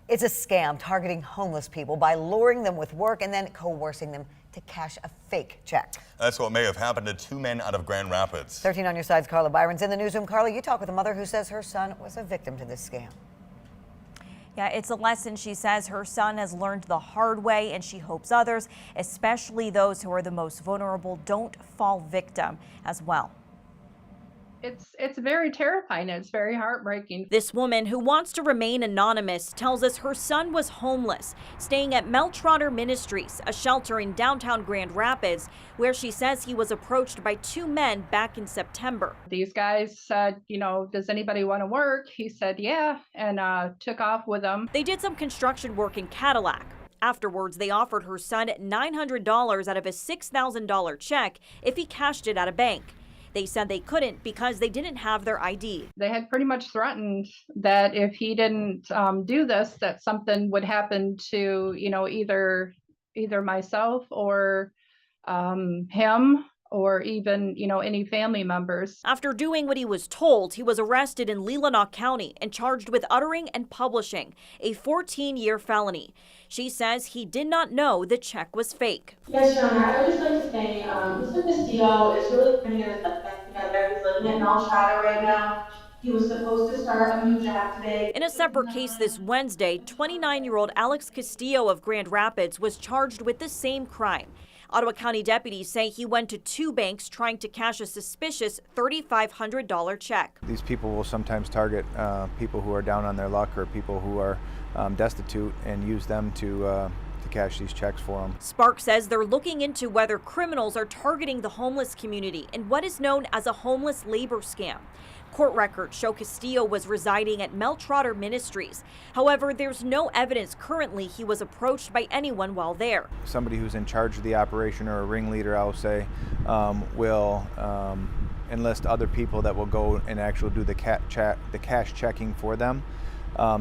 It's a scam targeting homeless people by luring them with work and then coercing them to cash a fake check. That's what may have happened to two men out of Grand Rapids. 13 on your side's Carla Byron's in the newsroom. Carla, you talk with a mother who says her son was a victim to this scam. Yeah, it's a lesson she says her son has learned the hard way, and she hopes others, especially those who are the most vulnerable, don't fall victim as well. It's very terrifying. It's very heartbreaking. This woman, who wants to remain anonymous, tells us her son was homeless, staying at Meltrotter Ministries, a shelter in downtown Grand Rapids, where she says he was approached by two men back in September. These guys said, does anybody want to work? He said, yeah, and took off with them. They did some construction work in Cadillac. Afterwards, they offered her son $900 out of a $6,000 check if he cashed it at a bank. They said they couldn't because they didn't have their ID. They had pretty much threatened that if he didn't do this, that something would happen to, either myself or him, or even, any family members. After doing what he was told, he was arrested in Ottawa County and charged with uttering and publishing, a 14-year felony. She says he did not know the check was fake. Yes, Your Honor, I would just like to say Mr. Castillo is really putting his life together. He's living in Meltrotter right now. He was supposed to start a new job today. In a separate case this Wednesday, 29-year-old Alex Castillo of Grand Rapids was charged with the same crime. Ottawa County deputies say he went to two banks trying to cash a suspicious $3,500 check. These people will sometimes target people who are down on their luck or people who are destitute and use them to cash these checks for them. Spark says they're looking into whether criminals are targeting the homeless community in what is known as a homeless labor scam. Court records show Castillo was residing at Meltrotter Ministries. However, there's no evidence currently he was approached by anyone while there. Somebody who's in charge of the operation, or a ringleader, I'll say, will enlist other people that will go and actually do the cash checking for them,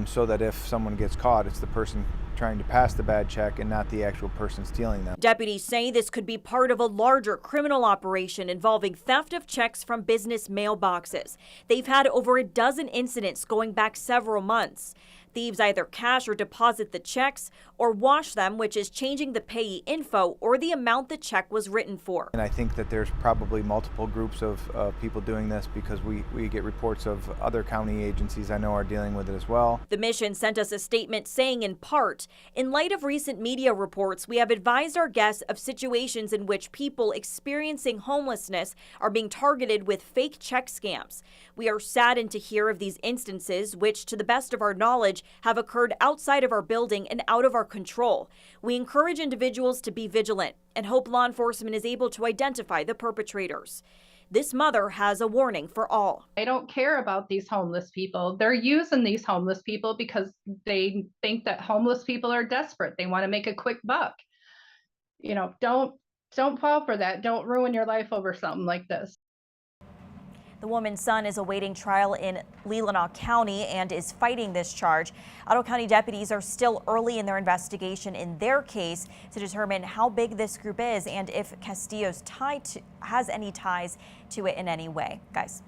so that if someone gets caught, it's the person trying to pass the bad check and not the actual person stealing them. Deputies say this could be part of a larger criminal operation involving theft of checks from business mailboxes. They've had over a dozen incidents going back several months. Thieves either cash or deposit the checks or wash them, which is changing the payee info or the amount the check was written for. And I think that there's probably multiple groups of people doing this, because we get reports of other county agencies I know are dealing with it as well. The mission sent us a statement saying, in part, in light of recent media reports, we have advised our guests of situations in which people experiencing homelessness are being targeted with fake check scams. We are saddened to hear of these instances, which, to the best of our knowledge, have occurred outside of our building and out of our control. We encourage individuals to be vigilant and hope law enforcement is able to identify the perpetrators. This mother has a warning for all. I don't care about these homeless people. They're using these homeless people because they think that homeless people are desperate. They want to make a quick buck. Don't fall for that. Don't ruin your life over something like this. The woman's son is awaiting trial in Leelanau County and is fighting this charge. Ottawa County deputies are still early in their investigation in their case to determine how big this group is and if Castillo's has any ties to it in any way. Guys.